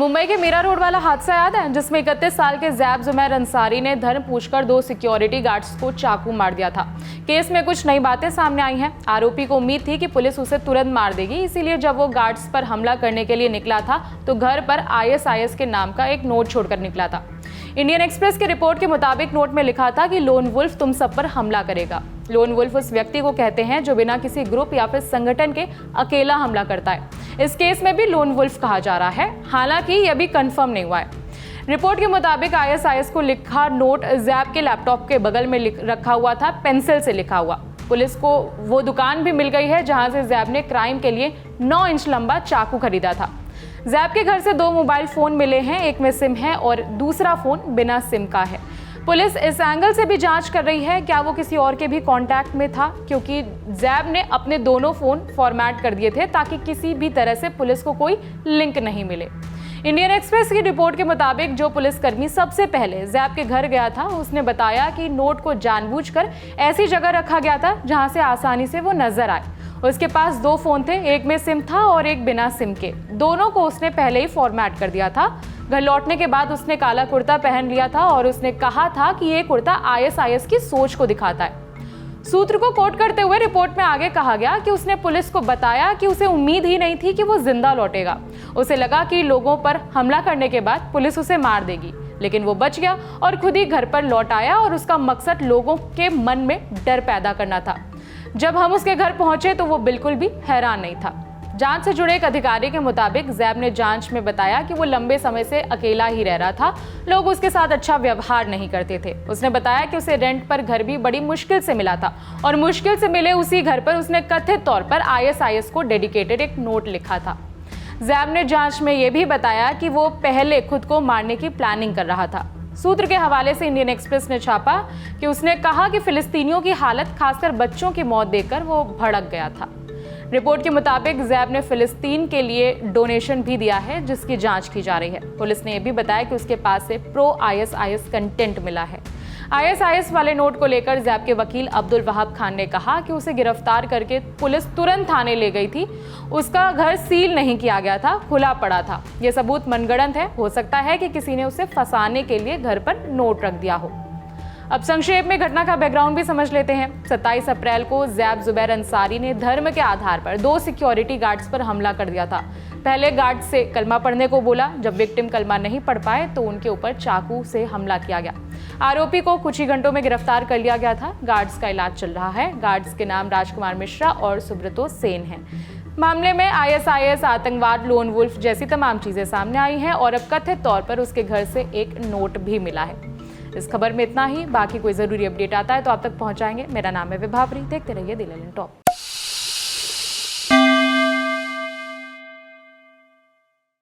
मुंबई के मीरा रोड वाला हादसा याद है, जिसमें 31 साल के जैब जुमैर अंसारी ने धर्म पूछकर 2 सिक्योरिटी गार्ड्स को चाकू मार दिया था। केस में कुछ नई बातें सामने आई हैं। आरोपी को उम्मीद थी कि पुलिस उसे तुरंत मार देगी, इसीलिए जब वो गार्ड्स पर हमला करने के लिए निकला था तो घर पर ISIS के नाम का एक नोट छोड़कर निकला था। इंडियन एक्सप्रेस की रिपोर्ट के मुताबिक नोट में लिखा था कि लोन वुल्फ तुम सब पर हमला करेगा। लोन वुल्फ उस व्यक्ति को कहते हैं जो बिना किसी ग्रुप या फिर संगठन के अकेला हमला करता है। इस केस में भी लोन वुल्फ कहा जा रहा है, हालांकि यह भी कंफर्म नहीं हुआ है। रिपोर्ट के मुताबिक ISIS को लिखा नोट जैब के लैपटॉप के बगल में रखा हुआ था, पेंसिल से लिखा हुआ। पुलिस को वो दुकान भी मिल गई है जहां से जैब ने क्राइम के लिए 9 इंच लंबा चाकू खरीदा था। जैब के घर से 2 मोबाइल फोन मिले हैं, एक में सिम है और दूसरा फोन बिना सिम का है। पुलिस इस एंगल से भी जांच कर रही है क्या वो किसी और के भी कांटेक्ट में था, क्योंकि जैब ने अपने दोनों फोन फॉर्मेट कर दिए थे ताकि किसी भी तरह से पुलिस को कोई लिंक नहीं मिले। इंडियन एक्सप्रेस की रिपोर्ट के मुताबिक जो पुलिसकर्मी सबसे पहले जैब के घर गया था, उसने बताया कि नोट को जानबूझकर ऐसी जगह रखा गया था जहां से आसानी से वो नजर आए। उसके पास 2 फोन थे, एक में सिम था और एक बिना सिम के। दोनों को उसने पहले ही फॉर्मेट कर दिया था। घर लौटने के बाद उसने काला कुर्ता पहन लिया था और उसने कहा था कि ये कुर्ता ISIS की सोच को दिखाता है। सूत्र को कोट करते हुए रिपोर्ट में आगे कहा गया कि उसने पुलिस को बताया कि उसे उम्मीद ही नहीं थी कि वो जिंदा लौटेगा। उसे लगा कि लोगों पर हमला करने के बाद पुलिस उसे मार देगी, लेकिन वो बच गया और खुद ही घर पर लौट आया और उसका मकसद लोगों के मन में डर पैदा करना था। जब हम उसके घर पहुंचे तो वो बिल्कुल भी हैरान नहीं था। जांच से जुड़े एक अधिकारी के मुताबिक जैब ने जांच में बताया कि वो लंबे समय से अकेला ही रह रहा था, लोग उसके साथ अच्छा व्यवहार नहीं करते थे। उसने बताया कि उसे रेंट पर घर भी बड़ी मुश्किल से मिला था और मुश्किल से मिले उसी घर पर उसने कथित तौर पर ISIS को डेडिकेटेड एक नोट लिखा था। जैब ने जांच में यह भी बताया कि वो पहले खुद को मारने की प्लानिंग कर रहा था। सूत्र के हवाले से इंडियन एक्सप्रेस ने छापा कि उसने कहा कि फिलिस्तीनियों की हालत, खासकर बच्चों की मौत देखकर वो भड़क गया था। रिपोर्ट के मुताबिक जैब ने फिलिस्तीन के लिए डोनेशन भी दिया है, जिसकी जांच की जा रही है। पुलिस ने यह भी बताया कि उसके पास से प्रो ISIS कंटेंट मिला है। ISIS वाले नोट को लेकर जैब के वकील अब्दुल वहाब खान ने कहा कि उसे गिरफ्तार करके पुलिस तुरंत थाने ले गई थी। उसका घर सील नहीं किया गया था, खुला पड़ा था। यह सबूत मनगढ़ंत है। हो सकता है कि किसी ने उसे फंसाने के लिए घर पर नोट रख दिया हो। अब संक्षेप में घटना का बैकग्राउंड भी समझ लेते हैं। 27 अप्रैल को जैब जुमैर अंसारी ने धर्म के आधार पर 2 सिक्योरिटी गार्ड्स पर हमला कर दिया था। पहले गार्ड से कलमा पढ़ने को बोला। जब विक्टिम कलमा नहीं पढ़ पाए तो उनके ऊपर चाकू से हमला किया गया। आरोपी को कुछ ही घंटों में गिरफ्तार कर लिया गया था। गार्ड्स का इलाज चल रहा है। गार्ड्स के नाम राजकुमार मिश्रा और सुब्रतो सेन हैं। मामले में ISIS, आतंकवाद, लोन वुल्फ जैसी तमाम चीजें सामने आई हैं और अब कथित तौर पर उसके घर से एक नोट भी मिला है। इस खबर में इतना ही। बाकी कोई जरूरी अपडेट आता है तो आप तक पहुंचाएंगे। मेरा नाम है विभावरी। देखते रहिए द लैंड टॉप।